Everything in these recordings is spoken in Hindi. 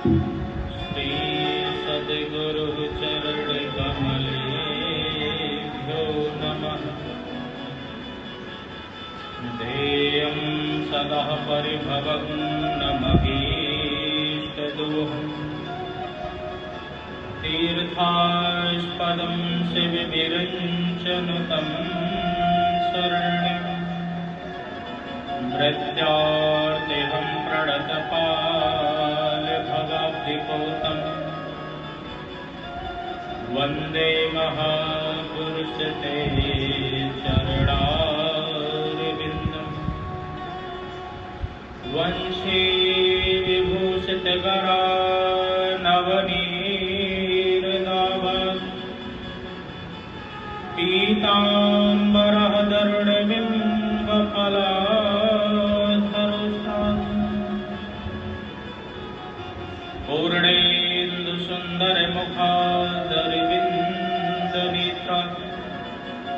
श्री सद्गुरु चरण कमलेभ्यो नमः। ध्येयं सदा परिभवं नमभीष्टदोहम्। तीर्थास्पदं शिवविरञ्चनुतं शरण्यम्। मृत्यार्तिहं प्रणतपालभवाब्धिपोतम्। वन्दे महापुरुष ते चरणारविन्दम्। वंशी विभूषितकरा नवनीरदाभम्। पीताम्बरः दरुणबिम्बफलाधरोष्ठाम्। पूर्णेन्दुसुन्दरमुखादरविन्दनेत्रात्।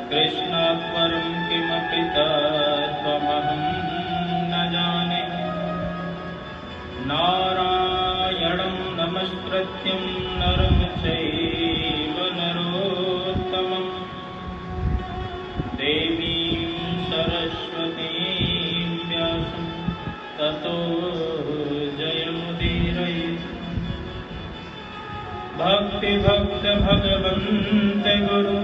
कृष्णात् परं किमपि तत्त्वमहं न जाने। नारायणं नमस्कृत्यं नरं चैव नरोत्तमं। देवीं सरस्वतीं व्यासं ततो जयमुदीरयेत्। भक्ति भक्त भगवन्त गुरु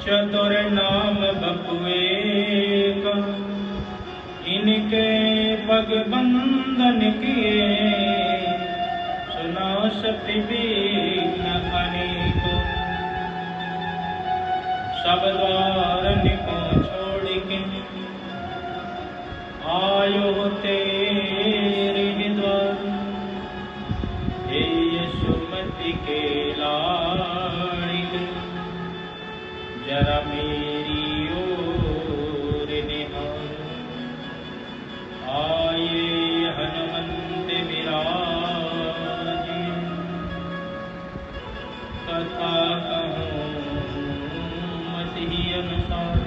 चतुर्नाम बपुएक। इनके पग बंधन किए सुनाश विघ्न अनेको। सब द्वार निको छोड़ के आयो तेरे द्वार। हे यशोमति के लाड़िके जरा मेरी ओर निहार। आये हनुमंत विराजिए। कथा कहूँ मति अनुसार।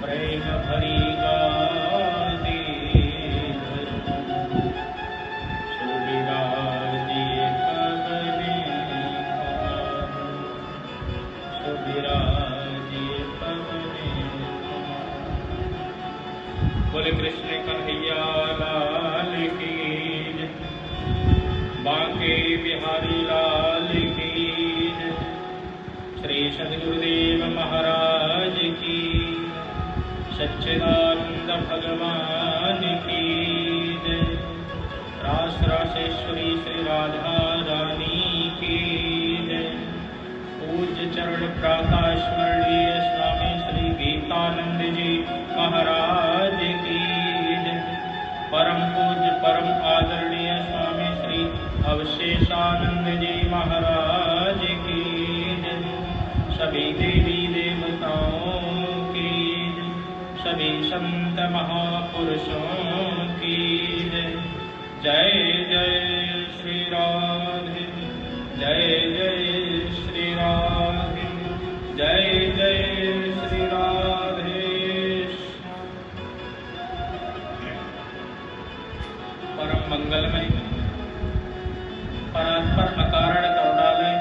प्रेम भरी गाती सुबिराजिए पवने कुमार। सुबिराजिए पवने कुमार। बोले कृष्ण कन्हैया लाल की जय। बांके बिहारी लाल की जय। श्री सद्गुरुदेव महाराज की। सच्चिदानंद भगवान की जय। रास रासेश्वरी श्री राधा रानी की जय। पूज्य चरण प्रातः स्मरणीय स्वामी श्री गीतानंद जी महाराज की जय। परम पूज्य परम आदरणीय स्वामी श्री अवशेषानंद जी महाराज की जय। सभी देवी देवताओं की जय। सभी संत महापुरुषों की जय। जय जय श्री राधे। जय जय श्री राधे। जय जय श्री राधे। परम मंगलमय परात्पर अकारण करुणालय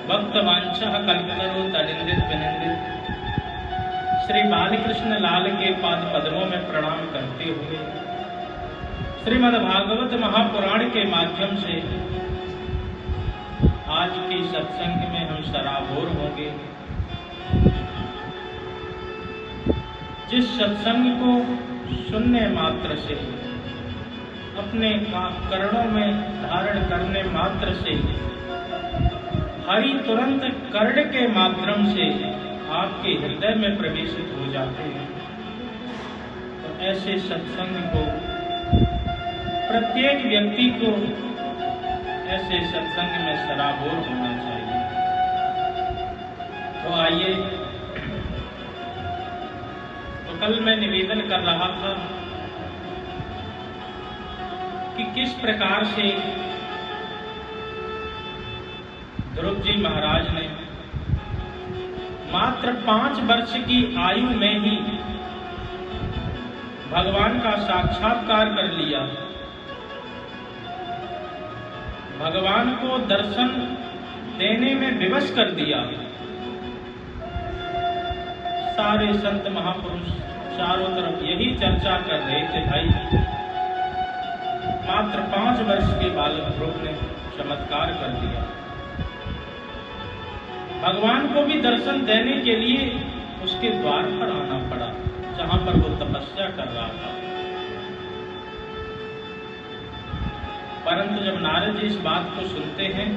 भक्त वांछः कल्पतरु तनिंदित विनिंदित श्री बालकृष्ण लाल के पाद पद्मों में प्रणाम करते हुए श्रीमद् भागवत महापुराण के माध्यम से आज की सत्संग में हम सराबोर होंगे। जिस सत्संग को सुनने मात्र से अपने कर्णों में धारण करने मात्र से हरि तुरंत कर्ण के माध्यम से आपके हृदय में प्रवेशित हो जाते हैं। तो ऐसे सत्संग को प्रत्येक व्यक्ति को ऐसे सत्संग में सराबोर होना चाहिए। तो आइए, तो कल मैं निवेदन कर रहा था कि किस प्रकार से ध्रुव जी महाराज ने मात्र 5 वर्ष की आयु में ही भगवान का साक्षात्कार कर लिया भगवान को दर्शन देने में विवश कर दिया। सारे संत महापुरुष चारों तरफ यही चर्चा कर रहे थे, भाई मात्र 5 वर्ष के बालक ध्रुव ने चमत्कार कर दिया। भगवान को भी दर्शन देने के लिए उसके द्वार पर आना पड़ा, जहां पर वो तपस्या कर रहा था। परंतु जब नारद जी इस बात को सुनते हैं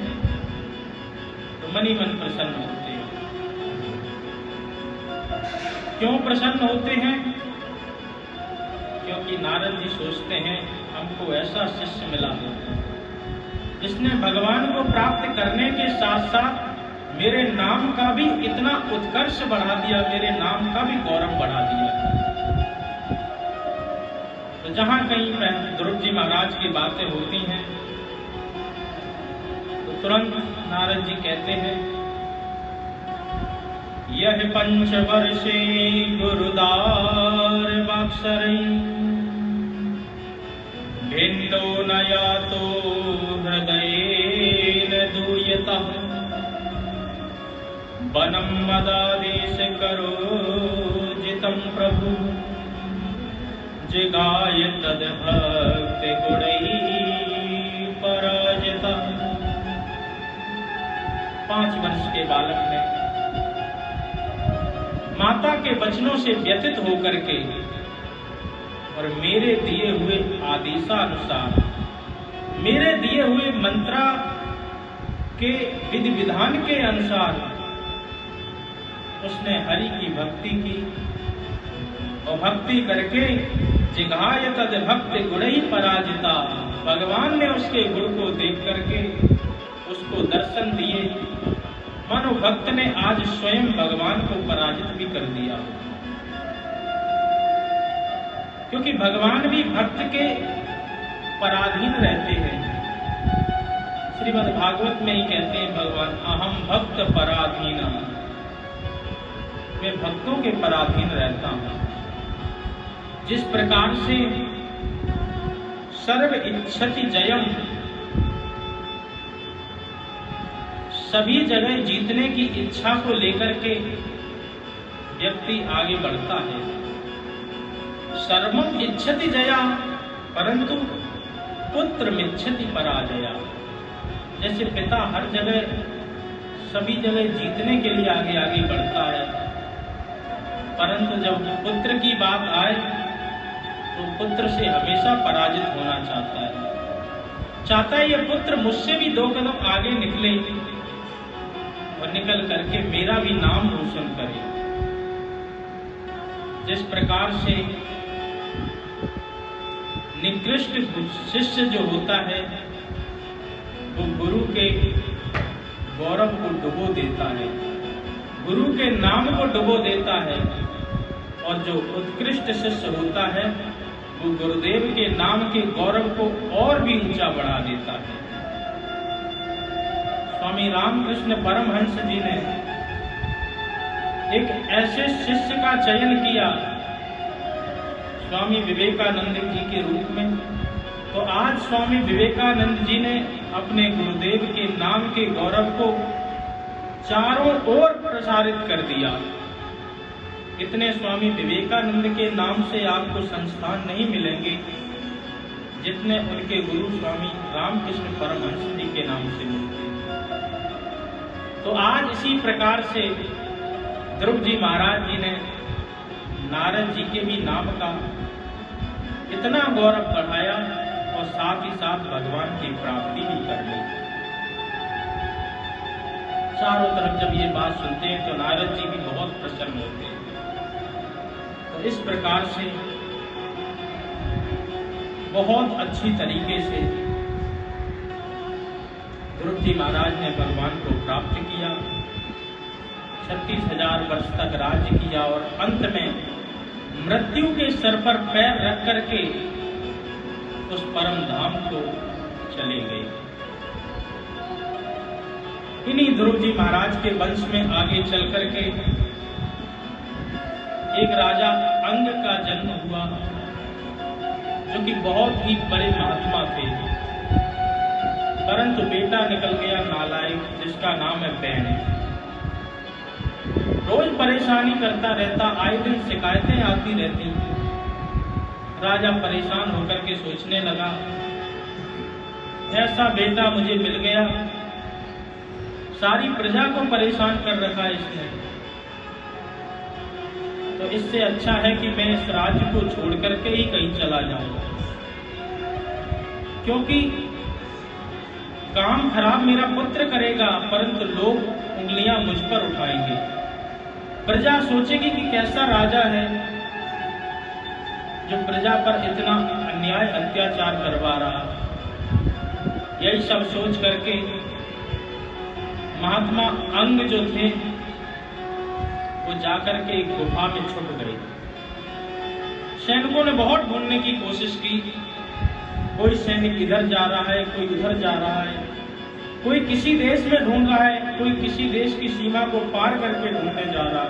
तो मन ही मन प्रसन्न होते हैं। क्यों प्रसन्न होते हैं? क्योंकि नारद जी सोचते हैं हमको ऐसा शिष्य मिला जिसने भगवान को प्राप्त करने के साथ साथ मेरे नाम का भी इतना उत्कर्ष बढ़ा दिया, मेरे नाम का भी गौरव बढ़ा दिया। तो जहां कहीं ध्रुव जी महाराज की बातें होती हैं तो तुरंत नारद जी कहते हैं, यह 5 वर्षे गुरुदार वाक्सरै भिन्नो न यातो हृदयेन दूयतः वनं मदादेश करो जितं प्रभु जिगाय तद्भक्ति गुणैः पराजितः। 5 वर्ष के बालक ने माता के वचनों से व्यथित होकर के और मेरे दिए हुए आदेशानुसार, मेरे दिए हुए मंत्रा के विधि विधान के अनुसार उसने हरि की भक्ति की और भक्ति करके जिघाय तद भक्ति गुणैः पराजिता, भगवान ने उसके गुण को देख करके उसको दर्शन दिए। मानो भक्त ने आज स्वयं भगवान को पराजित भी कर दिया, क्योंकि भगवान भी भक्त के पराधीन रहते हैं। श्रीमद् भागवत में ही कहते हैं भगवान, अहम भक्त पराधीन, मैं भक्तों के पराधीन रहता हूं। जिस प्रकार से सर्व इच्छति जयम, सभी जगह जीतने की इच्छा को लेकर के व्यक्ति आगे बढ़ता है। सर्वम इच्छति जया परंतु पुत्र मिच्छति पराजया। जैसे पिता हर जगह सभी जगह जीतने के लिए आगे आगे बढ़ता है, परंतु जब पुत्र की बात आए तो पुत्र से हमेशा पराजित होना चाहता है। ये पुत्र मुझसे भी 2 कदम आगे निकले और निकल करके मेरा भी नाम रोशन करे। जिस प्रकार से निकृष्ट शिष्य जो होता है वो गुरु के गौरव को डुबो देता है, गुरु के नाम को डुबो देता है, और जो उत्कृष्ट शिष्य होता है वो गुरुदेव के नाम के गौरव को और भी ऊंचा बढ़ा देता है। स्वामी रामकृष्ण परमहंस जी ने एक ऐसे शिष्य का चयन किया स्वामी विवेकानंद जी के रूप में। तो आज स्वामी विवेकानंद जी ने अपने गुरुदेव के नाम के गौरव को चारों ओर प्रसारित कर दिया। इतने स्वामी विवेकानंद के नाम से आपको संस्थान नहीं मिलेंगे जितने उनके गुरु स्वामी रामकृष्ण परमहंस जी के नाम से मिलते। तो आज इसी प्रकार से ध्रुव जी महाराज जी ने नारद जी के भी नाम का इतना गौरव बढ़ाया और साथ ही साथ भगवान की प्राप्ति भी कर ली। चारों तरफ जब ये बात सुनते हैं तो नारद जी भी बहुत प्रसन्न होते हैं। तो इस प्रकार से बहुत अच्छी तरीके से ध्रुव जी महाराज ने भगवान को प्राप्त किया, 36,000 वर्ष तक राज्य किया और अंत में मृत्यु के सर पर पैर रख करके उस परम धाम को चले गए। इन्हीं ध्रुव जी महाराज के वंश में आगे चल करके एक राजा अंग का जन्म हुआ, जो कि बहुत ही बड़े महात्मा थे। परंतु बेटा निकल गया नालायक, जिसका नाम है बैन। रोज परेशानी करता रहता, आए दिन शिकायतें आती रहती। राजा परेशान होकर के सोचने लगा, ऐसा बेटा मुझे मिल गया, सारी प्रजा को परेशान कर रखा है इसने, तो इससे अच्छा है कि मैं इस राज्य को छोड़ करके ही कहीं चला जाऊं, क्योंकि काम खराब मेरा पुत्र करेगा, परंतु लोग उंगलियां मुझ पर उठाएंगे। प्रजा सोचेगी कि कैसा राजा है जो प्रजा पर इतना अन्याय अत्याचार करवा रहा। यही सब सोच करके महात्मा अंग जो थे वो जाकर के एक गुफा में छुप गए। सैनिकों ने बहुत ढूंढने की कोशिश की, कोई सैनिक इधर जा रहा है, कोई उधर जा रहा है, कोई किसी देश में ढूंढ रहा है, कोई किसी देश की सीमा को पार करके ढूंढने जा रहा है,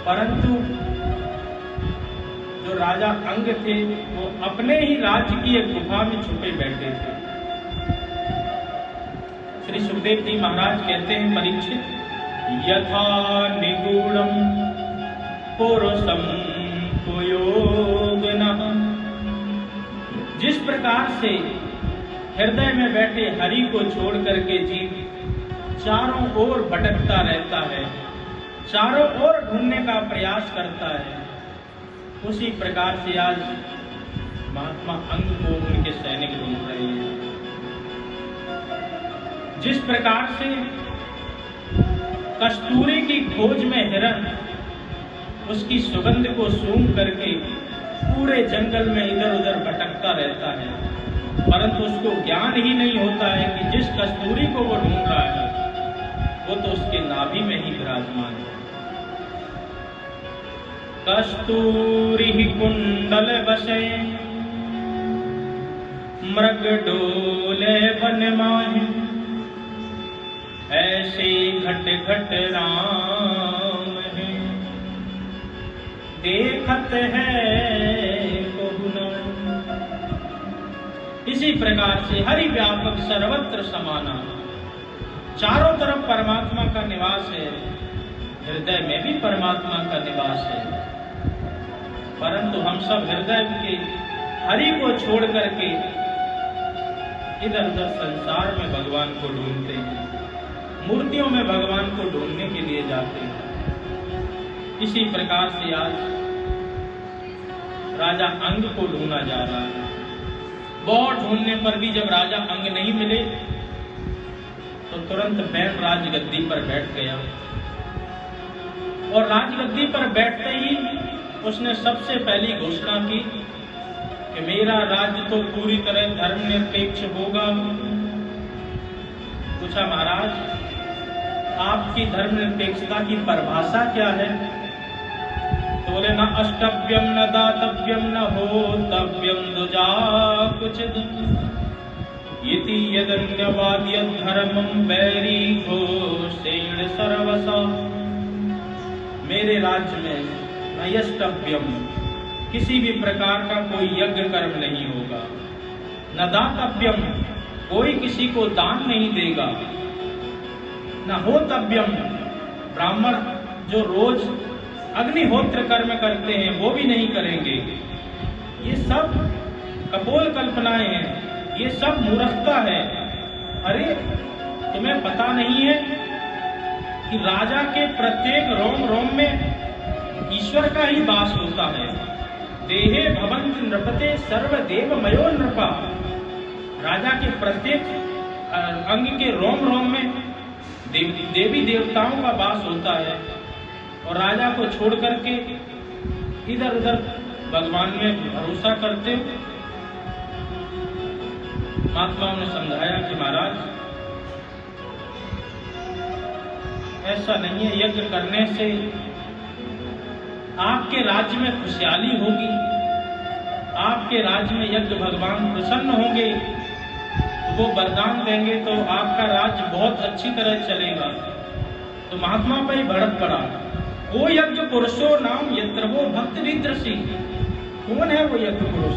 परंतु जो राजा अंग थे वो अपने ही राज्य की एक गुफा में छुपे बैठे थे। श्री सुखदेव जी महाराज कहते हैं, परीक्षित, यथा निगूढ़म पुरुषम योगिनः, जिस प्रकार से हृदय में बैठे हरि को छोड़ करके जीव चारों ओर भटकता रहता है, चारों ओर ढूंढने का प्रयास करता है, उसी प्रकार से आज महात्मा अंग को उनके सैनिक ढूंढ रहे हैं। जिस प्रकार से कस्तूरी की खोज में हिरन उसकी सुगंध को सूंघ करके पूरे जंगल में इधर उधर भटकता रहता है, परंतु उसको ज्ञान ही नहीं होता है कि जिस कस्तूरी को वो ढूंढ रहा है वो तो उसके नाभि में ही विराजमान है। कस्तूरी कुंडल बसे मृग डोले बन माही, ऐसे घट घट राम है देखत है बहु न। इसी प्रकार से हरि व्यापक सर्वत्र समाना, चारों तरफ परमात्मा का निवास है, हृदय में भी परमात्मा का निवास है, परंतु हम सब हृदय के हरि को छोड़ करके इधर उधर संसार में भगवान को ढूंढते हैं, मूर्तियों में भगवान को ढूंढने के लिए जाते हैं। इसी प्रकार से आज राजा अंग को ढूंढा जा रहा है। बहुत ढूंढने पर भी जब राजा अंग नहीं मिले तो तुरंत बैन राजगद्दी पर बैठ गया, और राजगद्दी पर बैठते ही उसने सबसे पहली घोषणा की कि मेरा राज्य तो पूरी तरह धर्मनिरपेक्ष होगा। पूछा, महाराज आपकी धर्मनिरपेक्षता की परिभाषा क्या है? तो बोले, न अष्टव्यम न दातव्यम न होतव्यम दुजा कुचित्, इति यदन्यवाद्यत् धर्मं वैरी घोषेण सर्वसा। मेरे राज्य में न यष्टव्यम, किसी भी प्रकार का कोई यज्ञ कर्म नहीं होगा, न दातव्यम, कोई किसी को दान नहीं देगा, न होतव्यम, ब्राह्मण जो रोज अग्निहोत्र कर्म करते हैं वो भी नहीं करेंगे। ये सब कपोल कल्पनाएं हैं, ये सब मूर्खता है। अरे तुम्हें पता नहीं है कि राजा के प्रत्येक रोम रोम में ईश्वर का ही वास होता है। देहे भवन्ति नृपते सर्वदेव मयो नृपा। राजा के प्रत्येक अंग के रोम रोम में देवी देवताओं का वास होता है, और राजा को छोड़ करके इधर उधर भगवान में भरोसा करते हो। महात्माओं ने समझाया कि महाराज ऐसा नहीं है, यज्ञ करने से आपके राज्य में खुशहाली होगी, आपके राज्य में यज्ञ भगवान प्रसन्न होंगे, वो वरदान देंगे तो आपका राज्य बहुत अच्छी तरह चलेगा। तो महात्मा पर ही भड़क पड़ा, वो यज्ञ पुरुषो नाम यत्र वो भक्त निद्रसी। कौन है वो यज्ञ पुरुष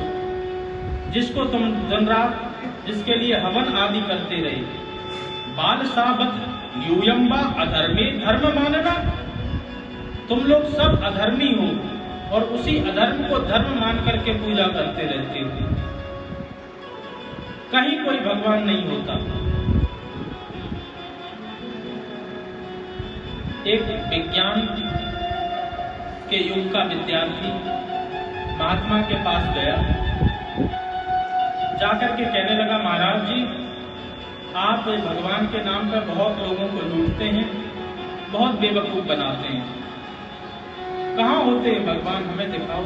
जिसको तुम दिन रात जिसके लिए हवन आदि करते रहे। बाल साबत यूयम्बा अधर्मे धर्म मानना, तुम लोग सब अधर्मी हो और उसी अधर्म को धर्म मान करके पूजा करते रहते हो। कहीं कोई भगवान नहीं होता। एक विज्ञान के युग का विद्यार्थी महात्मा के पास गया, जाकर के कहने लगा, महाराज जी आप भगवान के नाम पर बहुत लोगों को लूटते हैं, बहुत बेवकूफ बनाते हैं, कहाँ होते हैं भगवान, हमें दिखाओ।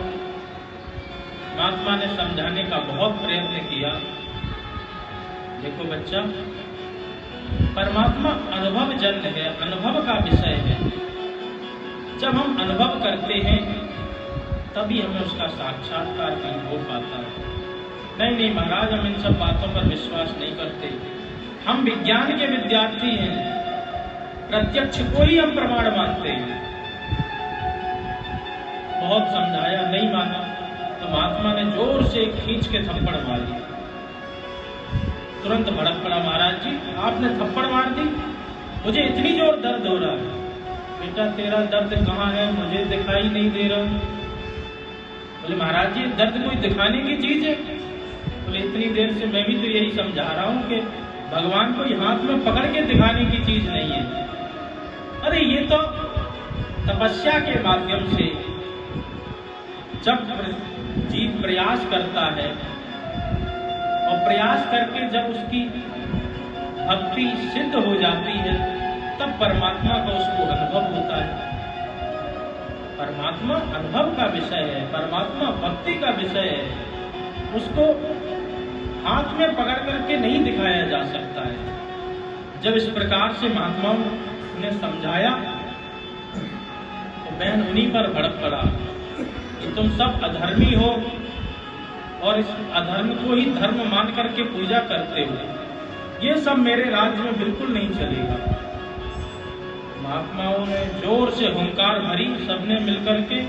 महात्मा ने समझाने का बहुत प्रयत्न किया। देखो बच्चा, परमात्मा अनुभव जन्य है, अनुभव का विषय है। जब हम अनुभव करते हैं तभी हमें उसका साक्षात्कार नहीं हो पाता है। नहीं महाराज, हम इन सब बातों पर विश्वास नहीं करते, हम विज्ञान के विद्यार्थी हैं, प्रत्यक्ष को ही हम प्रमाण मानते हैं। बहुत समझाया, नहीं माना, तो महात्मा ने जोर से खींच के थप्पड़ मार दिया। तुरंत भड़क पड़ा, महाराज जी आपने थप्पड़ मार दी, मुझे इतनी जोर दर्द हो रहा है। बेटा तेरा दर्द कहाँ है, मुझे दिखाई नहीं दे रहा। बोले महाराज जी दर्द कोई दिखाने की चीज है? बोले इतनी देर से मैं भी तो यही समझा रहा हूँ कि भगवान कोई हाथ में पकड़ के दिखाने की चीज नहीं है। अरे ये तो तपस्या के माध्यम से जब जीव प्रयास करता है और प्रयास करके जब उसकी भक्ति सिद्ध हो जाती है तब परमात्मा का उसको अनुभव होता है। परमात्मा अनुभव का विषय है, परमात्मा भक्ति का विषय है, उसको हाथ में पकड़ करके नहीं दिखाया जा सकता है। जब इस प्रकार से महात्माओं ने समझाया तो बहन उन्हीं पर भड़क पड़ा कि तुम सब अधर्मी हो और इस अधर्म को ही धर्म मान करके पूजा करते हो, ये सब मेरे राज्य में बिल्कुल नहीं चलेगा। महात्माओं ने जोर से हुंकार भरी, सबने मिलकर के,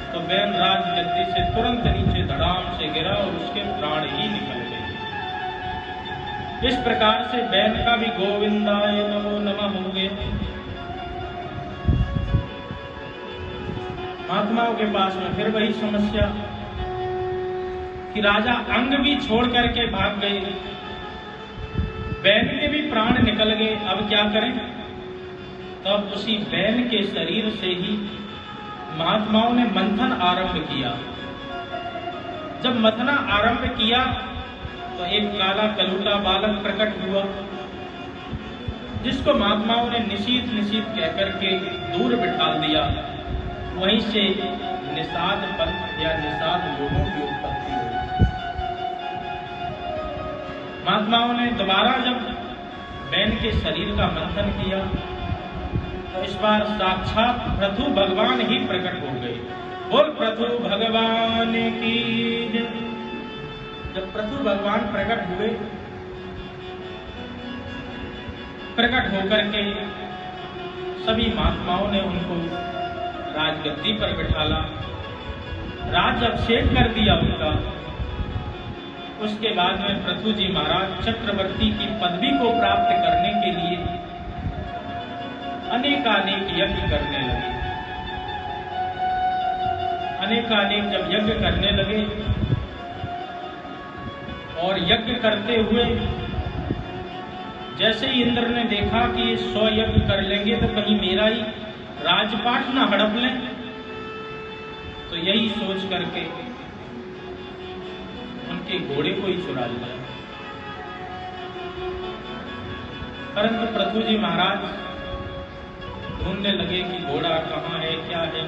तो बैन राज गद्दी से तुरंत नीचे धड़ाम से गिरा और उसके प्राण ही निकल गए। इस प्रकार से बैन का भी गोविंदाय नमो नमः हो गया। महात्माओं के पास में फिर वही समस्या कि राजा अंग भी छोड़ करके भाग गए, बैन के भी प्राण निकल गए, अब क्या करें? तब उसी बैन के शरीर से ही महात्माओं ने मंथन आरंभ किया। जब मंथना आरंभ किया तो एक काला कलूटा बालक प्रकट हुआ, जिसको महात्माओं ने निशीत निशीत कहकर के दूर बिठा दिया। वहीं से निषाद पंथ या निषाद लोगों की उत्पत्ति हुई। महात्माओं ने दोबारा जब बैन के शरीर का मंथन किया तो इस बार साक्षात प्रभु भगवान ही प्रकट हो गए। बोल प्रभु भगवान की जय। जब प्रभु भगवान प्रकट हुए, प्रकट होकर के सभी महात्माओं ने उनको राजगद्दी पर बिठाला, राज अभिषेक कर दिया उनका। उसके बाद में पृथु जी महाराज चक्रवर्ती की पदवी को प्राप्त करने के लिए अनेकानेक यज्ञ करने लगे। अनेकानेक जब यज्ञ करने लगे और यज्ञ करते हुए जैसे ही इंद्र ने देखा कि 100 यज्ञ कर लेंगे तो कहीं मेरा ही राजपाट ना हड़प लें, तो यही सोच करके उनके घोड़े को ही चुरा लिया। परंतु पृथु जी महाराज ढूंढने लगे कि घोड़ा कहाँ है, क्या है।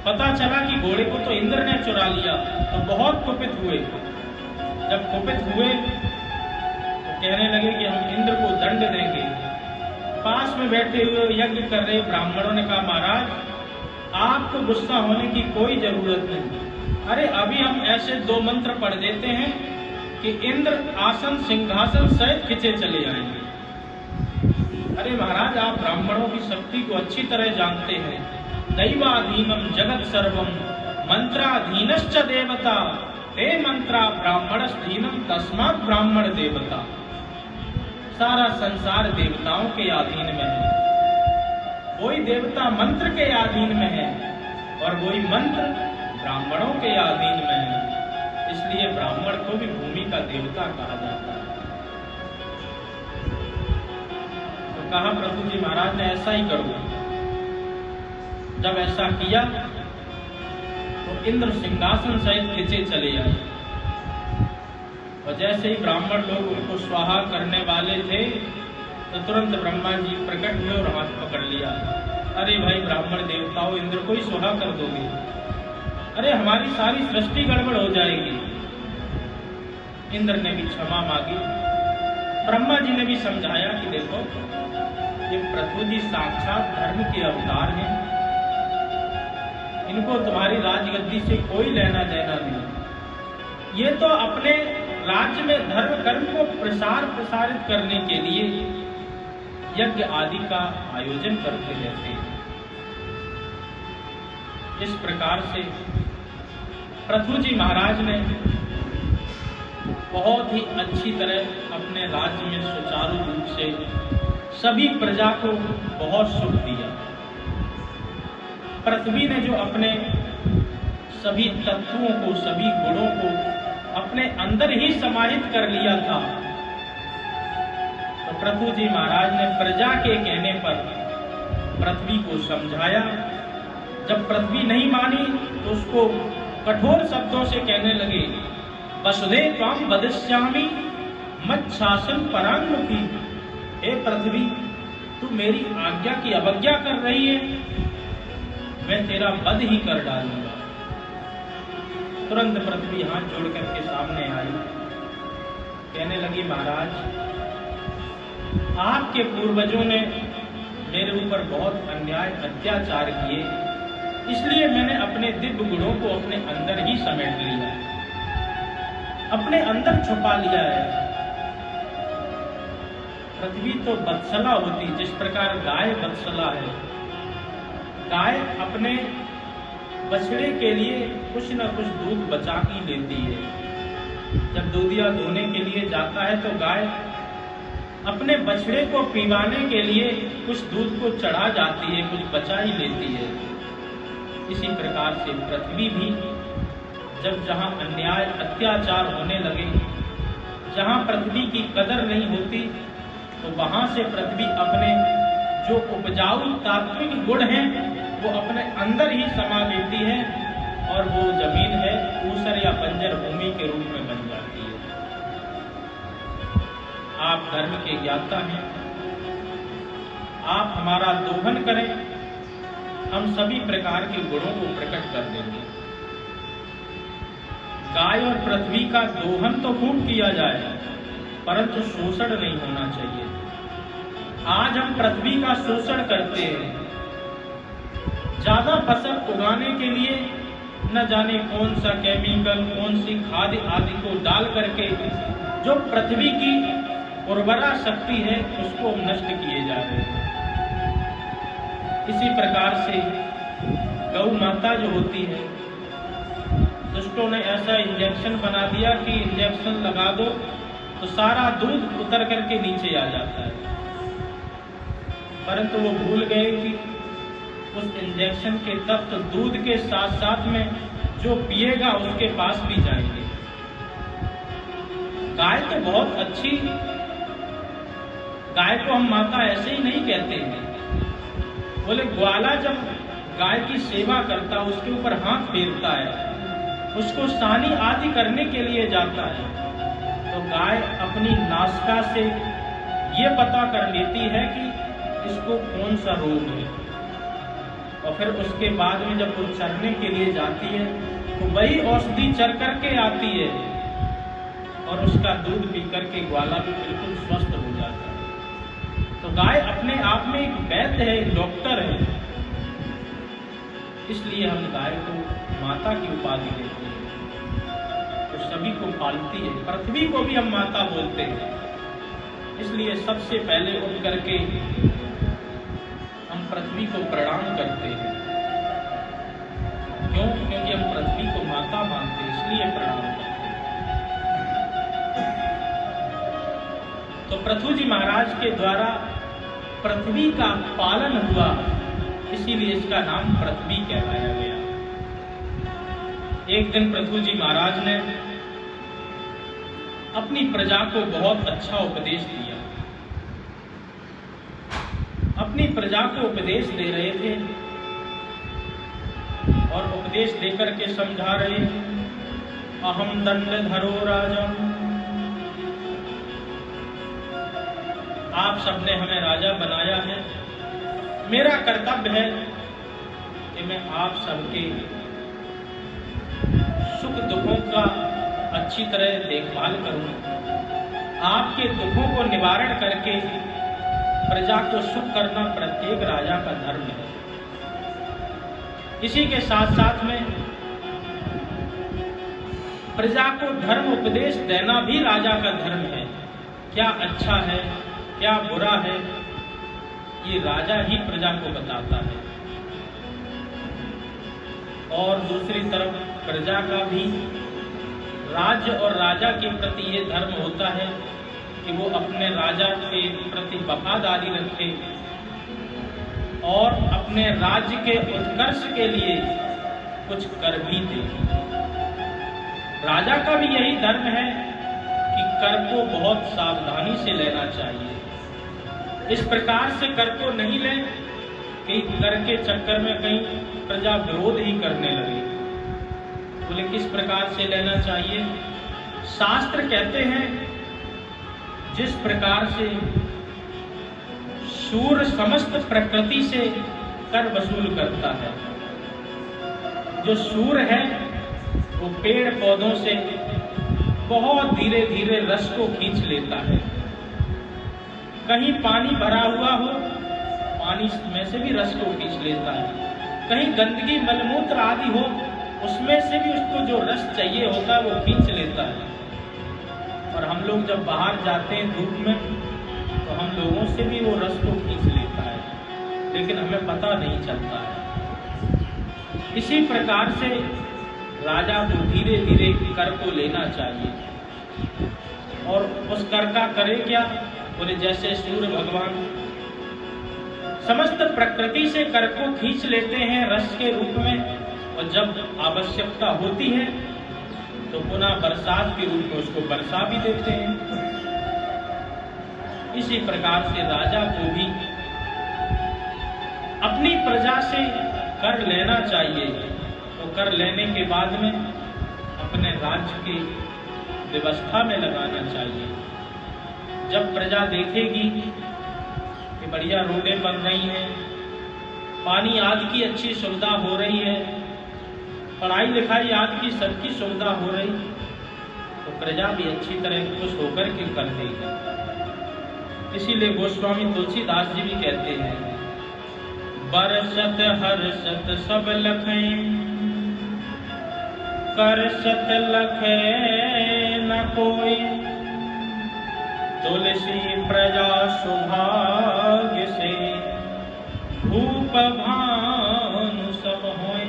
पता चला कि घोड़े को तो इंद्र ने चुरा लिया, तो बहुत कुपित हुए। जब कुपित हुए तो कहने लगे कि हम इंद्र को दंड देंगे। पास में बैठे हुए यज्ञ कर रहे ब्राह्मणों ने कहा, महाराज आपको गुस्सा होने की कोई जरूरत नहीं। अरे अभी हम ऐसे 2 मंत्र पढ़ देते हैं कि इंद्र आसन सिंहासन सहित खिंचे चले आएंगे। अरे महाराज आप ब्राह्मणों की शक्ति को अच्छी तरह जानते हैं। दैवाधीनम जगत सर्वम मंत्राधीनश्च देवता ते मंत्रा ब्राह्मण दीनम तस्मात् ब्राह्मण देवता। सारा संसार देवताओं के अधीन में है, कोई देवता मंत्र के अधीन में है और कोई मंत्र ब्राह्मणों के अधीन में है। इसलिए ब्राह्मण को भी भूमि का देवता कहा जाता है। तो कहा प्रभु जी महाराज ने ऐसा ही करो। जब ऐसा किया तो इंद्र सिंहासन सहित खींचे चले आए और जैसे ही ब्राह्मण लोग उनको स्वाहा करने वाले थे तो तुरंत ब्रह्मा जी प्रकट हुए और हाथ पकड़ लिया। अरे भाई ब्राह्मण देवताओं, इंद्र को ही स्वाहा कर दोगे? अरे हमारी सारी सृष्टि गड़बड़ हो जाएगी। इंद्र ने भी क्षमा मांगी। ब्रह्मा जी ने भी समझाया कि देखो, ये पृथ्वी जी साक्षात धर्म के अवतार हैं, इनको तुम्हारी राजगद्दी से कोई लेना देना नहीं। ये तो अपने राज्य में धर्म कर्म को प्रसारित करने के लिए यज्ञ आदि का आयोजन करते रहते हैं। इस प्रकार से पृथ्वी जी महाराज ने बहुत ही अच्छी तरह अपने राज्य में सुचारू रूप से सभी प्रजा को बहुत सुख दिया। पृथ्वी ने जो अपने सभी तत्वों को, सभी गुणों को अपने अंदर ही समाहित कर लिया था, तो पृथ्वी जी महाराज ने प्रजा के कहने पर पृथ्वी को समझाया। जब पृथ्वी नहीं मानी तो उसको कठोर शब्दों से कहने लगे, वसुदेव त्वां वदिष्यामि मच्छासन परांगमुखी। हे पृथ्वी, तू मेरी आज्ञा की अवज्ञा कर रही है, मैं तेरा वध ही कर डालूंगा। तुरंत पृथ्वी हाथ जोड़ करके सामने आई, कहने लगी, महाराज आपके पूर्वजों ने मेरे ऊपर बहुत अन्याय अत्याचार किए, इसलिए मैंने अपने दिव्य गुणों को अपने अंदर ही समेट लिया, अपने अंदर छुपा लिया है। पृथ्वी तो वत्सला होती, जिस प्रकार गाय वत्सला है। गाय अपने बछड़े के लिए कुछ न कुछ दूध बचा के लेती है। जब दूधिया धोने के लिए जाता है तो गाय अपने बछड़े को पीवाने के लिए कुछ दूध को चढ़ा जाती है, कुछ बचा ही लेती है। इसी प्रकार से पृथ्वी भी जब जहां अन्याय अत्याचार होने लगे, जहां पृथ्वी की कदर नहीं होती, तो वहां से पृथ्वी अपने जो उपजाऊ तात्विक गुण हैं वो अपने अंदर ही समा लेती है और वो जमीन है ऊसर या बंजर भूमि के रूप में बन जाती है। आप धर्म के ज्ञाता हैं, आप हमारा दोहन करें, हम सभी प्रकार के गुणों को प्रकट कर देंगे। गाय और पृथ्वी का दोहन तो खूब किया जाए, परंतु शोषण नहीं होना चाहिए। आज हम पृथ्वी का शोषण करते हैं, ज्यादा फसल उगाने के लिए न जाने कौन सा केमिकल, कौन सी खाद आदि को डाल करके जो पृथ्वी की उर्वरा शक्ति है उसको नष्ट किए जा रहे हैं। इसी प्रकार से गौ माता जो होती है, दुष्टों ने ऐसा इंजेक्शन बना दिया कि इंजेक्शन लगा दो तो सारा दूध उतर करके नीचे आ जाता है, परंतु वो भूल गए कि उस इंजेक्शन के तत्व दूध के साथ साथ में जो पिएगा उसके पास भी जाएंगे। गाय तो बहुत अच्छी, गाय को हम माता ऐसे ही नहीं कहते हैं। बोले ग्वाला जब गाय की सेवा करता, उसके ऊपर हाथ फेरता है, उसको सानी आदि करने के लिए जाता है, तो गाय अपनी नासिका से ये पता कर लेती है कि इसको कौन सा रोग है, और फिर उसके बाद में जब वो चरने के लिए जाती है तो वही औषधि चर करके आती है और उसका दूध पी करके ग्वाला भी बिल्कुल स्वस्थ हो जाता है। तो गाय अपने आप में एक वैद्य है, एक डॉक्टर है, इसलिए हम गाय को माता की उपाधि देते हैं। तो सभी को पालती है, पृथ्वी को भी हम माता बोलते हैं। इसलिए सबसे पहले उठ करके हम पृथ्वी को प्रणाम करते हैं। क्यों? क्योंकि हम पृथ्वी को माता मानते हैं, इसलिए प्रणाम करते हैं। पृथु जी महाराज के द्वारा पृथ्वी का पालन हुआ, इसीलिए इसका नाम पृथ्वी कहलाया गया। एक दिन पृथु जी महाराज ने अपनी प्रजा को बहुत अच्छा उपदेश दिया। अपनी प्रजा को उपदेश दे रहे थे और उपदेश देकर के समझा रहे, अहम दंडधरो राजा, आप सबने हमें राजा बनाया है, मेरा कर्तव्य है कि मैं आप सबके सुख दुखों का अच्छी तरह देखभाल करूं, आपके दुखों को निवारण करके प्रजा को सुख करना प्रत्येक राजा का धर्म है। इसी के साथ साथ में प्रजा को धर्म उपदेश देना भी राजा का धर्म है। क्या अच्छा है, क्या बुरा है, ये राजा ही प्रजा को बताता है। और दूसरी तरफ प्रजा का भी राज्य और राजा के प्रति ये धर्म होता है कि वो अपने राजा के प्रति वफादारी रखे और अपने राज्य के उत्कर्ष के लिए कुछ कर भी दे। राजा का भी यही धर्म है कि कर को बहुत सावधानी से लेना चाहिए। इस प्रकार से कर को नहीं ले कि कर के चक्कर में कहीं प्रजा विरोध ही करने लगे। बोले किस प्रकार से लेना चाहिए? शास्त्र कहते हैं जिस प्रकार से सूर्य समस्त प्रकृति से कर वसूल करता है, जो सूर्य है वो पेड़ पौधों से बहुत धीरे धीरे रस को खींच लेता है। कहीं पानी भरा हुआ हो, पानी में से भी रस को खींच लेता है। कहीं गंदगी मलमूत्र आदि हो, उसमें से भी उसको जो रस चाहिए होता है वो खींच लेता है। और हम लोग जब बाहर जाते हैं धूप में, तो हम लोगों से भी वो रस को खींच लेता है, लेकिन हमें पता नहीं चलता है। इसी प्रकार से राजा को धीरे धीरे कर को लेना चाहिए। और उस कर का करे क्या? बोले जैसे सूर्य भगवान समस्त प्रकृति से कर को खींच लेते हैं रस के रूप में, और जब आवश्यकता होती है तो पुनः बरसात के रूप में उसको बरसा भी देते हैं। इसी प्रकार से राजा को भी अपनी प्रजा से कर लेना चाहिए। तो कर लेने के बाद में अपने राज्य की व्यवस्था में लगाना चाहिए। जब प्रजा देखेगी कि बढ़िया रोडें बन रही हैं, पानी आदि की अच्छी सुविधा हो रही है, पढ़ाई लिखाई आदि की सबकी सुविधा हो रही, तो प्रजा भी अच्छी तरह खुश होकर के कर देगी। इसीलिए गोस्वामी तुलसीदास जी भी कहते हैं, बरसत हर्षत सब लखें, करसत लखे न कोई, तुलसी प्रजा सौभाग्य से, भूप भानु सब होए।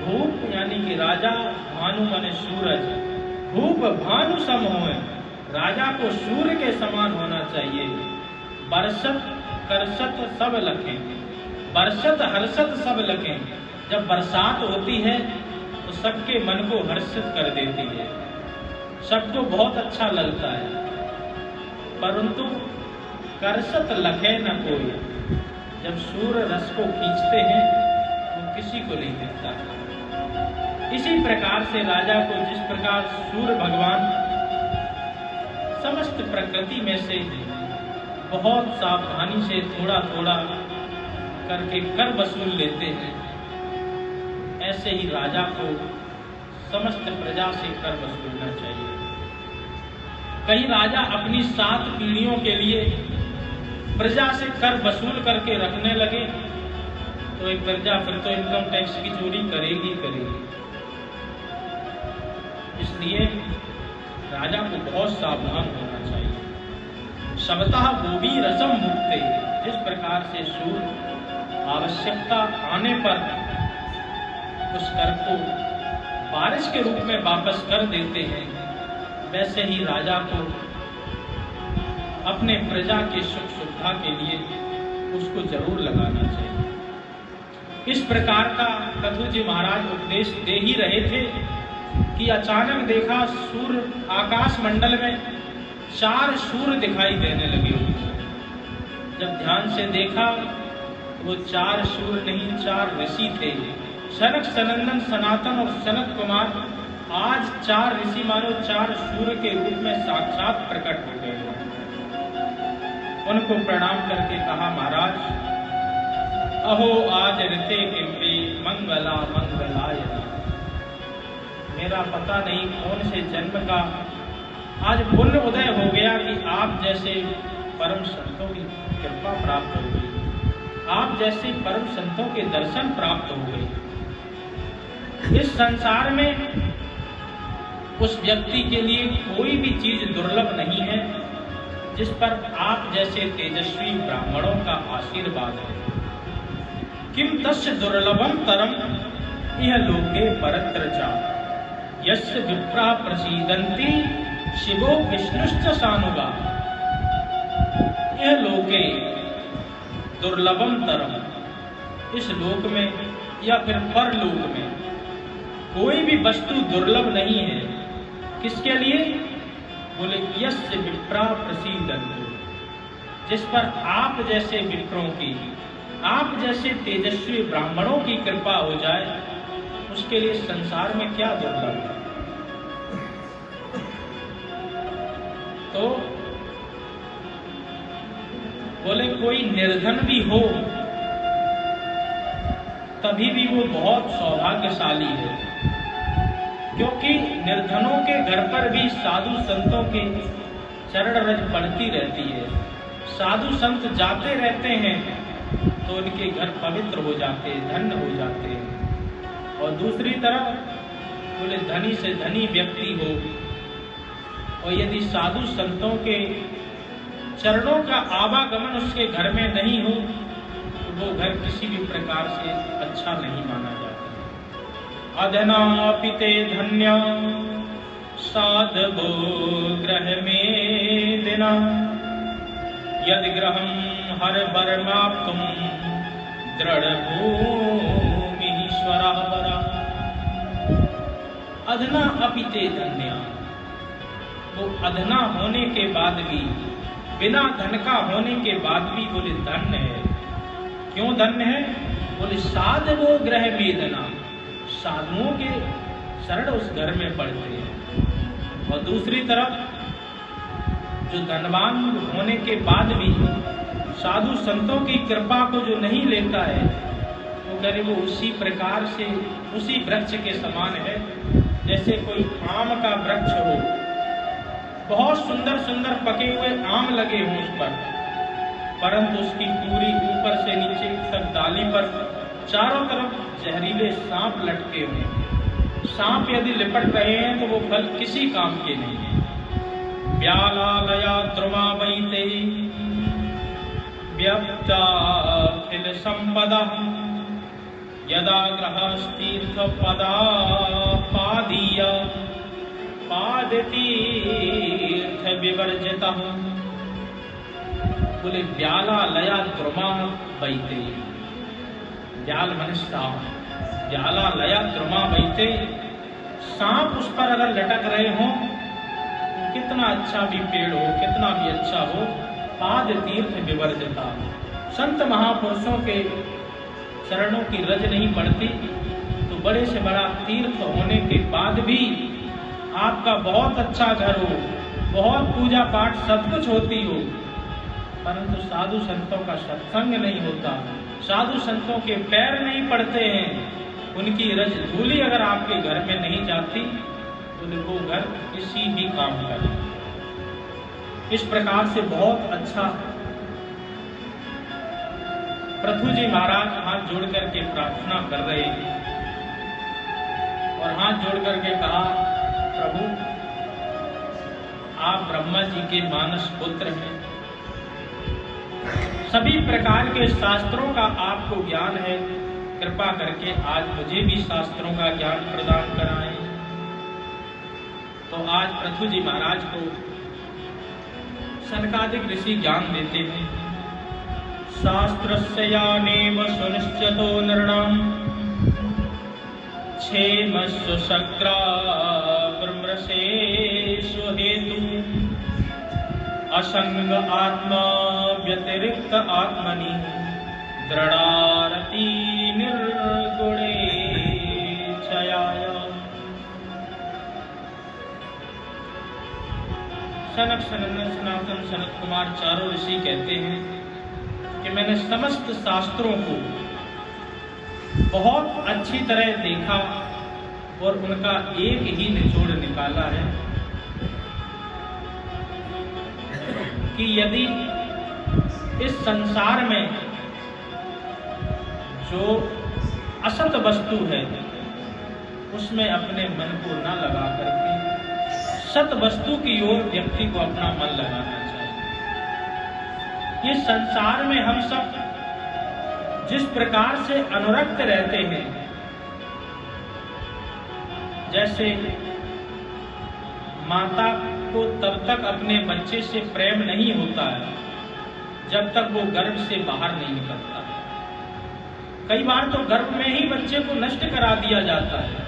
भूप यानी कि राजा, भानु माने सूरज, भूप भानु सम होए। राजा को सूर्य के समान होना चाहिए। बरसत करसत सब लखें, बरसत हर्षत सब लखें। जब बरसात होती है तो सबके मन को हर्षित कर देती है, सबको बहुत अच्छा लगता है। परंतु करसत लखे न कोई, जब सूर्य रस को खींचते हैं वो किसी को नहीं दिखता। इसी प्रकार से राजा को जिस प्रकार सूर्य भगवान समस्त प्रकृति में से बहुत सावधानी से थोड़ा थोड़ा करके कर वसूल लेते हैं, ऐसे ही राजा को समस्त प्रजा से कर वसूलना चाहिए। कहीं राजा अपनी 7 पीढ़ियों के लिए प्रजा से कर वसूल करके रखने लगे तो एक प्रजा फिर तो इनकम टैक्स की चोरी करेगी। इसलिए राजा को बहुत सावधान होना चाहिए। सबतः वो भी रसम मुक्ते, जिस प्रकार से सूर्य आवश्यकता आने पर उस कर को बारिश के रूप में वापस कर देते हैं, वैसे ही राजा को अपने प्रजा के सुख सुविधा के लिए उसको जरूर लगाना चाहिए। इस प्रकार का प्रभु जी महाराज उपदेश दे ही रहे थे कि अचानक देखा सूर्य आकाश मंडल में 4 सूर्य दिखाई देने लगे। जब ध्यान से देखा वो 4 सूर्य नहीं 4 ऋषि थे। सनक सनंदन सनातन और सनत कुमार आज 4 ऋषि मानो 4 सूर्य के रूप में साक्षात प्रकट हो गए। उनको प्रणाम करके कहा, महाराज अहो आज ऋते किम्पे मंगला मंगलाय। मेरा पता नहीं कौन से जन्म का आज पुण्य उदय हो गया कि आप जैसे परम संतों की कृपा प्राप्त हो गई, आप जैसे परम संतों के दर्शन प्राप्त हो गए। इस संसार में उस व्यक्ति के लिए कोई भी चीज दुर्लभ नहीं है जिस पर आप जैसे तेजस्वी ब्राह्मणों का आशीर्वाद है। किम तस्य दुर्लभम तरम यह लोके परत्र चा यस्य विप्रा प्रसीदन्ति शिवो विष्णुश्च सानुगा। यह लोके दुर्लभम तरम, इस लोक में या फिर परलोक में कोई भी वस्तु दुर्लभ नहीं है। किसके लिए? बोले यस्य विप्रा प्रसीदन्ति, जिस पर आप जैसे विप्रों की, आप जैसे तेजस्वी ब्राह्मणों की कृपा हो जाए, उसके लिए संसार में क्या दुर्लभ है। तो बोले कोई निर्धन भी हो तभी भी वो बहुत सौभाग्यशाली है, क्योंकि निर्धनों के घर पर भी साधु संतों के चरण रज पड़ती रहती है। साधु संत जाते रहते हैं तो उनके घर पवित्र हो जाते हैं, धन्य हो जाते हैं। और दूसरी तरफ बोले धनी से धनी व्यक्ति हो और यदि साधु संतों के चरणों का आवागमन उसके घर में नहीं हो तो वो घर किसी भी प्रकार से अच्छा नहीं माना जाता। अधनापिते धन्य साधवो ग्रह में दिना यदि ग्रहम हर बरमाप्तुम दृढ़ भूमि ईश्वरः वरा। अधना अपिते धन्य, वो अधना होने के बाद भी, बिना धन का होने के बाद भी बोले धन्य है। क्यों धन्य है? बोले साधवो ग्रह वेदना, साधुओं के शरण उस घर में पड़ते हैं। और दूसरी तरफ जो धनवान होने के बाद भी साधु संतों की कृपा को जो नहीं लेता है वो करे वो उसी प्रकार से उसी वृक्ष के समान है जैसे कोई आम का वृक्ष हो, बहुत सुंदर सुंदर पके हुए आम लगे हों उस पर, परंतु उसकी पूरी ऊपर से नीचे तक डाली पर चारों तरफ जहरीले सांप लटके हुए। सांप यदि लिपट रहे हैं तो वो फल किसी काम के नहीं है। व्यालालया द्रुमा वैते व्यक्ताखिल संपदा यदा ग्रहस्तीर्थ पदा पादीय पादतीर्थ विवर्जिता। बोले व्यालालया द्रुमा वैते, व्याल मन सांप, व्यालालया द्रुमा वैते, सांप उस पर अगर लटक रहे हों, कितना अच्छा भी पेड़ हो, कितना भी अच्छा हो, पाद तीर्थ विवर्जिता, संत महापुरुषों के चरणों की रज नहीं पड़ती तो बड़े से बड़ा तीर्थ होने के बाद भी आपका बहुत अच्छा घर हो, बहुत पूजा पाठ सब कुछ होती हो, परंतु साधु संतों का सत्संग नहीं होता, साधु संतों के पैर नहीं पड़ते हैं, उनकी रज धूली अगर आपके घर में नहीं जाती तो वो घर किसी भी काम का नहीं। इस प्रकार से बहुत अच्छा पृथु जी महाराज हाथ जोड़ करके प्रार्थना कर रहे हैं और हाथ जोड़ करके कहा, प्रभु आप ब्रह्मा जी के मानस पुत्र हैं, सभी प्रकार के शास्त्रों का आपको ज्ञान है, कृपा करके आज मुझे भी शास्त्रों का ज्ञान प्रदान कराएं। तो आज पृथु जी महाराज को सनकादिक ऋषि ज्ञान देते हैं। शास्त्रस्य यानेव सुनिश्चितो नृणाम् क्षेमस्व शक्रा ब्रह्मसेषु हेतु असंग आत्मा व्यतिरिक्त आत्मनि दृढ़ारति निर्गुणे छयाया। सनक, सनंदन, सनातन, सनत कुमार चारों ऋषि कहते हैं कि मैंने समस्त शास्त्रों को बहुत अच्छी तरह देखा और उनका एक ही निचोड़ निकाला है कि यदि इस संसार में जो असत वस्तु है उसमें अपने मन को न लगा करके सत वस्तु की ओर व्यक्ति को अपना मन लगाना चाहिए। ये संसार में हम सब जिस प्रकार से अनुरक्त रहते हैं, जैसे माता को तब तक अपने बच्चे से प्रेम नहीं होता है जब तक वो गर्भ से बाहर नहीं निकलता। कई बार तो गर्भ में ही बच्चे को नष्ट करा दिया जाता है।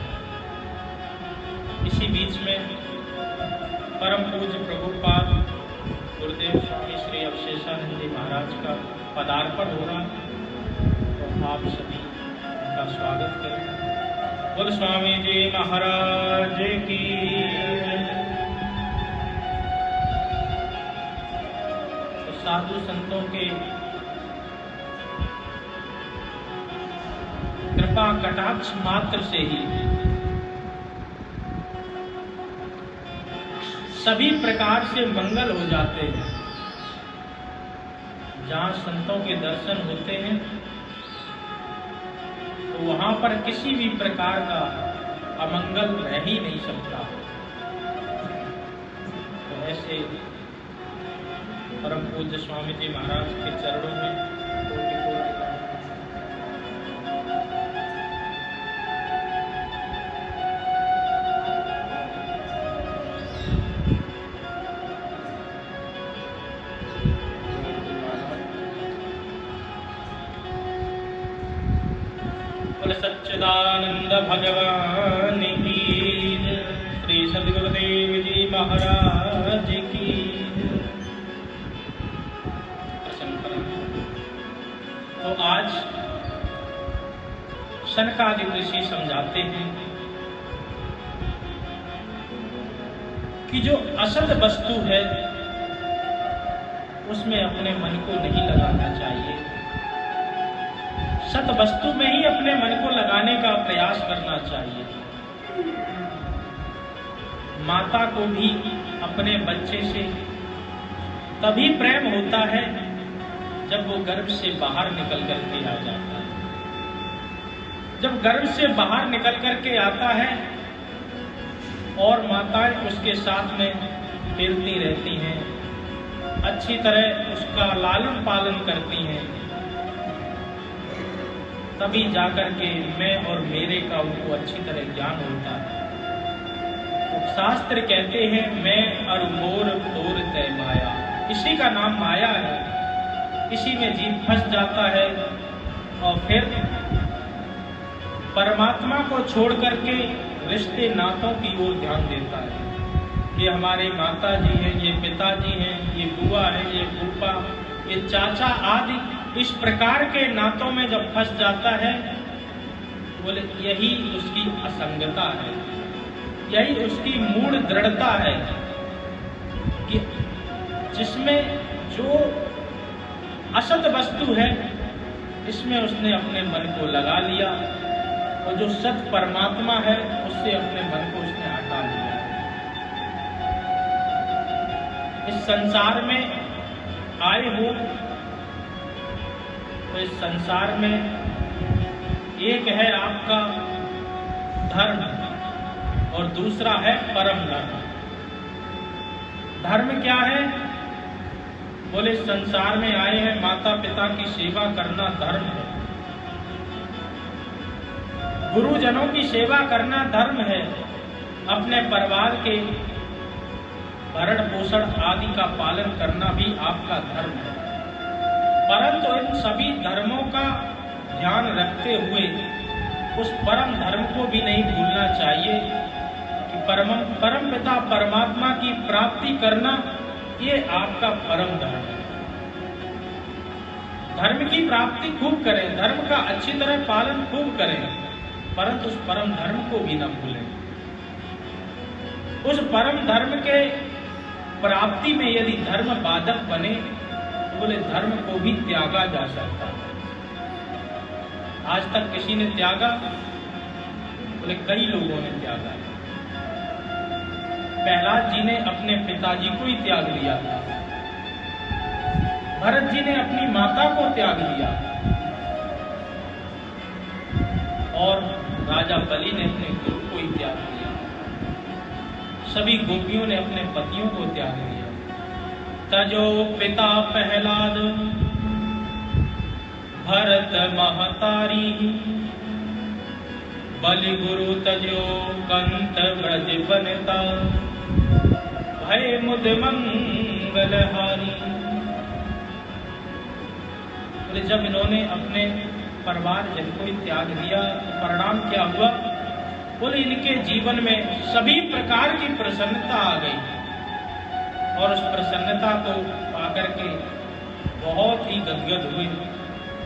इसी बीच में परम पूज्य प्रभुपाद गुरुदेव स्वामी श्री अवशेषानंद जी महाराज का पदार्पण हो रहा, तो आप सभी उनका स्वागत करें। बोल स्वामी जी महाराज की। तो साधु संतों के कृपा कटाक्ष मात्र से ही सभी प्रकार से मंगल हो जाते हैं। जहां संतों के दर्शन होते हैं तो वहां पर किसी भी प्रकार का अमंगल रह ही नहीं सकता। तो ऐसे परम पूज्य स्वामी जी महाराज के चरणों में सच्चिदानंद भगवान की, श्री सद्गुरुदेव जी महाराज की। तो आज सनकादिक ऋषि समझाते हैं कि जो असत वस्तु है उसमें अपने मन को नहीं लगाना चाहिए। सत वस्तु में ही अपने मन को लगाने का प्रयास करना चाहिए। माता को भी अपने बच्चे से तभी प्रेम होता है जब वो गर्भ से बाहर निकल करके आ जाता है। जब गर्भ से बाहर निकल करके आता है और माताएं उसके साथ में खेलती रहती हैं, अच्छी तरह उसका लालन पालन करती हैं, तभी जाकर के मैं और मेरे का उनको अच्छी तरह ज्ञान होता है। तो शास्त्र कहते हैं मैं और मोर तोर तय माया, इसी का नाम माया है। इसी में जीव फंस जाता है और फिर परमात्मा को छोड़ करके रिश्ते नातों की ओर ध्यान देता है। ये हमारे माता जी हैं, ये पिताजी हैं, ये बुआ है, ये फूफा, ये चाचा आदि, इस प्रकार के नातों में जब फंस जाता है, बोले यही उसकी असंगता है, यही उसकी मूढ़ दृढ़ता है कि जिसमें जो असत वस्तु है इसमें उसने अपने मन को लगा लिया और जो सत परमात्मा है उससे अपने मन को उसने हटा लिया। इस संसार में आए हो तो इस संसार में एक है आपका धर्म और दूसरा है परम धर्म। धर्म क्या है? बोले संसार में आए हैं, माता पिता की सेवा करना धर्म है, गुरुजनों की सेवा करना धर्म है, अपने परिवार के भरण पोषण आदि का पालन करना भी आपका धर्म है। परंतु इन सभी धर्मों का ध्यान रखते हुए उस परम धर्म को भी नहीं भूलना चाहिए कि परम पिता परमात्मा की प्राप्ति करना ये आपका परम धर्म है। धर्म की प्राप्ति खूब करें, धर्म का अच्छी तरह पालन खूब करें, परंतु उस परम धर्म को भी न भूलें। उस परम धर्म के प्राप्ति में यदि धर्म बाधक बने तो बोले धर्म को भी त्यागा जा सकता है। आज तक किसी ने त्यागा? बोले कई लोगों ने त्यागा। प्रहलाद जी ने अपने पिताजी को ही त्याग दिया था, भरत जी ने अपनी माता को त्याग दिया और राजा बलि ने अपने गुरु को ही त्याग दिया। सभी गोपियों ने अपने पतियों को त्याग दिया। तजो पिता प्रहलाद भरत महतारी, बलि गुरु तजो कंत ब्रज बनता, भय मुद मंगलहारी। जब इन्होंने अपने परिवार जन को ही त्याग दिया तो परिणाम क्या हुआ? बोले इनके जीवन में सभी प्रकार की प्रसन्नता आ गई और उस प्रसन्नता को पाकर के बहुत ही गदगद हुए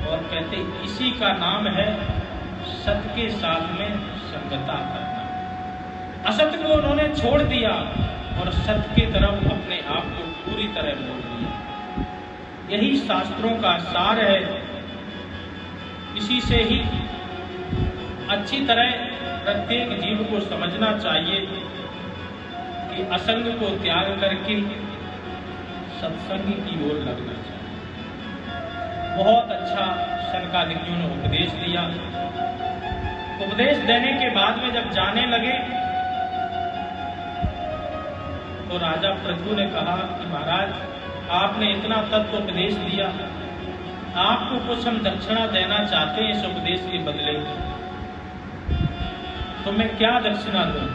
और कहते इसी का नाम है सत्य के साथ में संगता करना। असत्य को उन्होंने छोड़ दिया और सत्य की तरफ अपने आप को पूरी तरह मोड़ दिया। यही शास्त्रों का सार है। इसी से ही अच्छी तरह प्रत्येक जीव को समझना चाहिए कि असंग को त्याग करके सत्संग की ओर लगना चाहिए। बहुत अच्छा शनकादिकों ने उपदेश दिया। उपदेश देने के बाद में जब जाने लगे तो राजा पृथु ने कहा कि महाराज आपने इतना तत्व उपदेश दिया, आपको कुछ हम दक्षिणा देना चाहते हैं इस उपदेश के बदले, तो मैं क्या दक्षिणा दूं?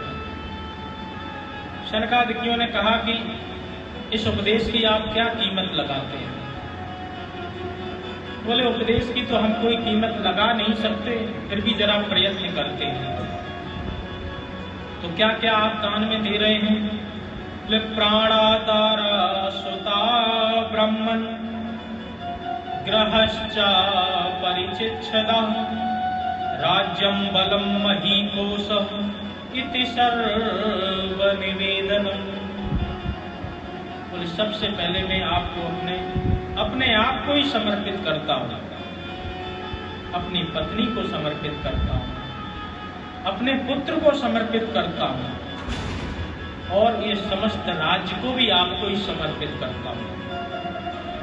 शनकादिकों ने कहा कि इस उपदेश की आप क्या कीमत लगाते हैं? बोले उपदेश की तो हम कोई कीमत लगा नहीं सकते, फिर भी जरा प्रयत्न करते हैं। तो क्या क्या आप दान में दे रहे हैं? बोले प्राणातारा सुता ब्रह्मन ग्रहश्चा परिचिच्छदा राज्यम बलम महीकोशः इति सर्व निवेदनम। बोले सबसे पहले मैं आपको अपने आप को ही समर्पित करता हूँ, अपनी पत्नी को समर्पित करता हूँ, अपने पुत्र को समर्पित करता हूँ और ये समस्त राज्य को भी आपको ही समर्पित करता हूँ।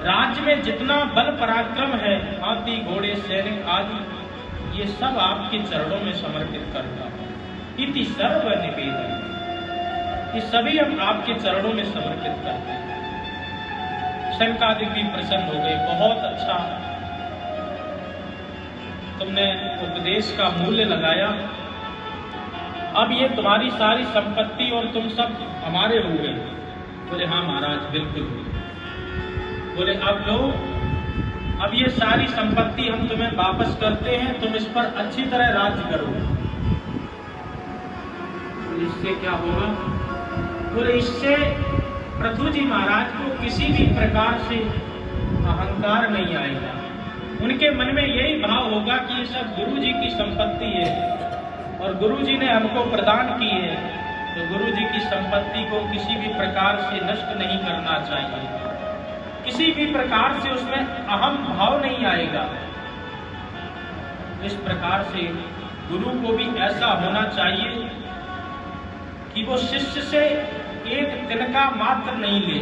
राज्य में जितना बल पराक्रम है, हाथी घोड़े सैनिक आदि, ये सब आपके चरणों में समर्पित करता हूँ। इति सर्व निवेदन, ये सभी हम आपके चरणों में समर्पित करते हैं। शनकादिक भी प्रसन्न हो गए। बहुत अच्छा तुमने उपदेश का मूल्य लगाया, अब ये तुम्हारी सारी संपत्ति और तुम सब हमारे हो गए। बोले हाँ महाराज बिल्कुल। बोले अब लो, अब ये सारी संपत्ति हम तुम्हें वापस करते हैं, तुम इस पर अच्छी तरह राज्य करो। इससे क्या होगा? बोले इससे पृथु जी महाराज को किसी भी प्रकार से अहंकार नहीं आएगा। उनके मन में यही भाव होगा कि ये सब गुरु जी की संपत्ति है और गुरु जी ने हमको प्रदान की है, तो गुरु जी की संपत्ति को किसी भी प्रकार से नष्ट नहीं करना चाहिए। किसी भी प्रकार से उसमें अहम भाव नहीं आएगा। इस प्रकार से गुरु को भी ऐसा होना चाहिए कि वो शिष्य से एक तिनका मात्र नहीं ले,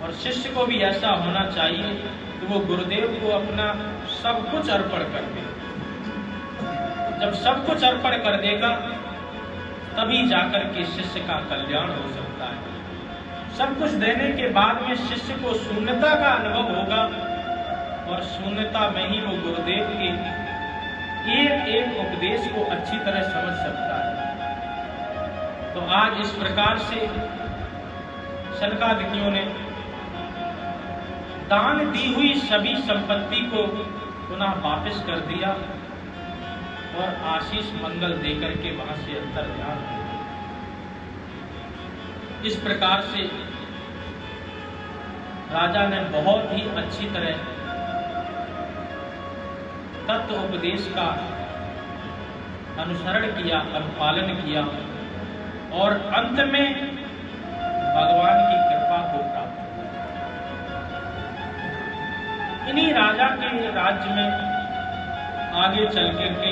और शिष्य को भी ऐसा होना चाहिए कि वो गुरुदेव को अपना सब कुछ अर्पण कर दे। जब सब कुछ अर्पण कर देगा तभी जाकर के शिष्य का कल्याण हो सकता है। सब कुछ देने के बाद में शिष्य को शून्यता का अनुभव होगा और शून्यता में ही वो गुरुदेव के एक एक उपदेश को अच्छी तरह समझ सकता है। तो आज इस प्रकार से शनकादिकों ने दान दी हुई सभी संपत्ति को पुनः वापस कर दिया और आशीष मंगल देकर के वहां से अंतर्ध्यान हो गए। इस प्रकार से राजा ने बहुत ही अच्छी तरह तत्व उपदेश का अनुसरण किया, अनुपालन किया और अंत में भगवान की कृपा को प्राप्त किया। इन्हीं राजा के राज्य में आगे चल करके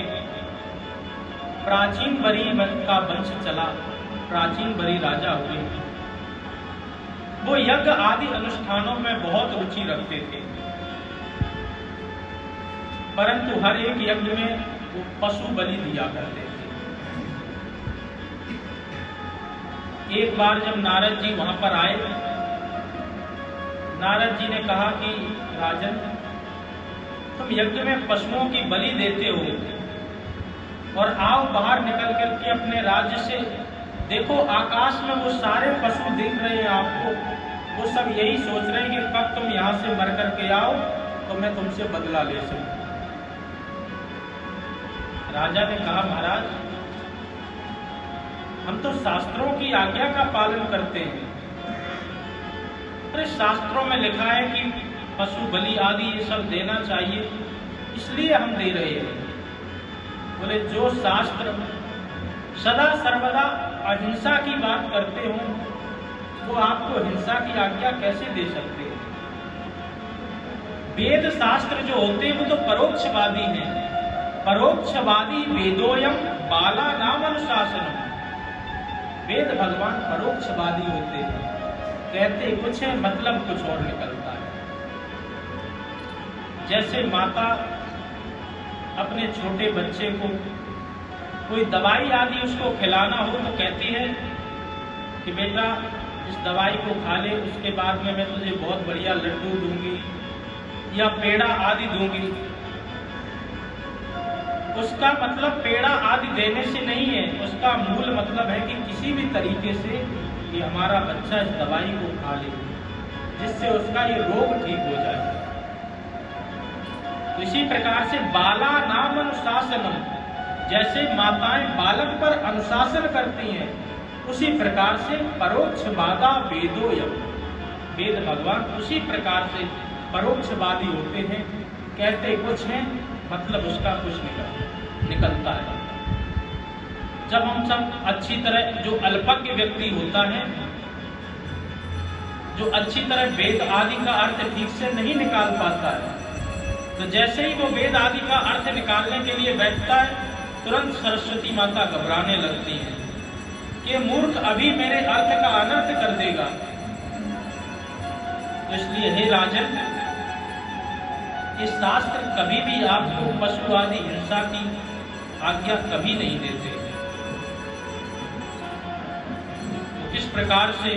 प्राचीन बरी का वंश चला। प्राचीन बरी राजा हुए। वो यज्ञ आदि अनुष्ठानों में बहुत रुचि रखते थे, परंतु हर एक यज्ञ में वो पशु बलि दिया करते थे। एक बार जब नारद जी वहां पर आए, नारद जी ने कहा कि राजन, तुम यज्ञ में पशुओं की बलि देते हो और आओ बाहर निकल करके अपने राज्य से देखो, आकाश में वो सारे पशु दिख रहे हैं आपको, वो सब यही सोच रहे हैं कि कब तुम यहां से मर करके आओ तो मैं तुमसे बदला ले सकूं। राजा ने कहा, महाराज, हम तो शास्त्रों की आज्ञा का पालन करते हैं। अरे शास्त्रों में लिखा है कि पशु बलि आदि ये सब देना चाहिए, इसलिए हम दे रहे हैं। बोले, जो शास्त्र सदा सर्वदा अहिंसा की बात करते हो, वो आपको हिंसा की आज्ञा कैसे दे सकते हैं? वेद शास्त्र जो होते हैं वो तो परोक्षवादी हैं। परोक्षवादी वेदोयम बाला नाम अनुशासनम। वेद भगवान परोक्षवादी होते हैं, कहते कुछ है मतलब कुछ और निकलता है। जैसे माता अपने छोटे बच्चे को कोई दवाई आदि उसको खिलाना हो तो कहती है कि बेटा इस दवाई को खा ले, उसके बाद में मैं तुझे बहुत बढ़िया लड्डू दूंगी या पेड़ा आदि दूंगी। उसका मतलब पेड़ा आदि देने से नहीं है, उसका मूल मतलब है कि किसी भी तरीके से कि हमारा बच्चा इस दवाई को खा ले जिससे उसका ये रोग ठीक हो जाए। तो इसी प्रकार से बाला नाम अनुशासनम, जैसे माताएं बालक पर अनुशासन करती हैं, उसी प्रकार से परोक्षवादा वेदोयम, वेद भगवान उसी प्रकार से परोक्षवादी होते हैं, कहते कुछ है मतलब उसका कुछ निकलता है। जब हम सब अच्छी तरह, जो अल्पज्ञ व्यक्ति होता है, जो अच्छी तरह वेद आदि का अर्थ ठीक से नहीं निकाल पाता है, तो जैसे ही वो वेद आदि का अर्थ निकालने के लिए बैठता है, तुरंत सरस्वती माता घबराने लगती है कि मूर्ख अभी मेरे अर्थ का अनर्थ कर देगा। तो इसलिए हे राजन, ये शास्त्र कभी भी आपको पशु आदि हिंसा की आज्ञा कभी नहीं देते। तो किस प्रकार से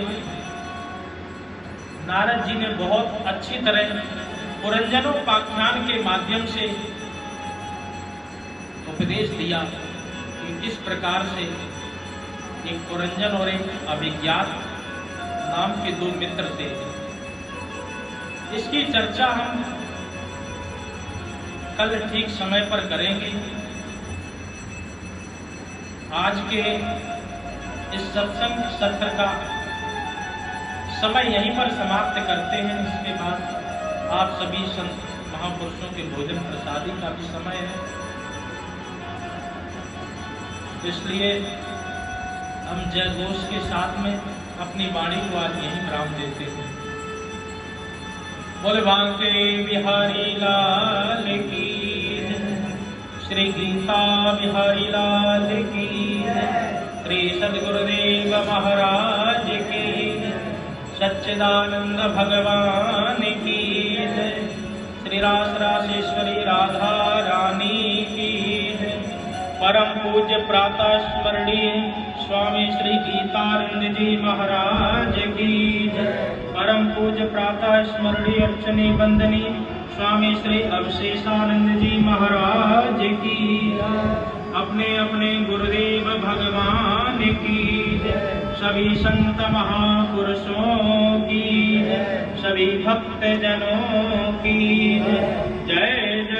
नारद जी ने बहुत अच्छी तरह पुरंजनोपाख्यान के माध्यम से उपदेश दिया कि किस प्रकार से एक पुरंजन और एक अभिज्ञात नाम के दो मित्र थे। इसकी चर्चा हम कल ठीक समय पर करेंगे। आज के इस सत्संग सत्र का समय यहीं पर समाप्त करते हैं। इसके बाद आप सभी संत महापुरुषों के भोजन प्रसादी का भी समय है, इसलिए हम जय घोष के साथ में अपनी वाणी को आज यहीं विराम देते हैं। बोले बांके बिहारी लाल की, श्री गीता बिहारी लाल की, श्री सद्गुरुदेव महाराज की, सच्चिदानंद भगवान की, श्री रासरासेश्वरी राधा रानी की, परम पूज्य प्रातः स्मरणीय स्वामी श्री गीतानंद जी महाराज की, परम पूज्य प्रातः स्मरणीय अर्चनी वंदनी स्वामी श्री अवशेषानंद जी महाराज की, अपने अपने गुरुदेव भगवान की, सभी संत महापुरुषों की, सभी भक्त जनों की जय जय।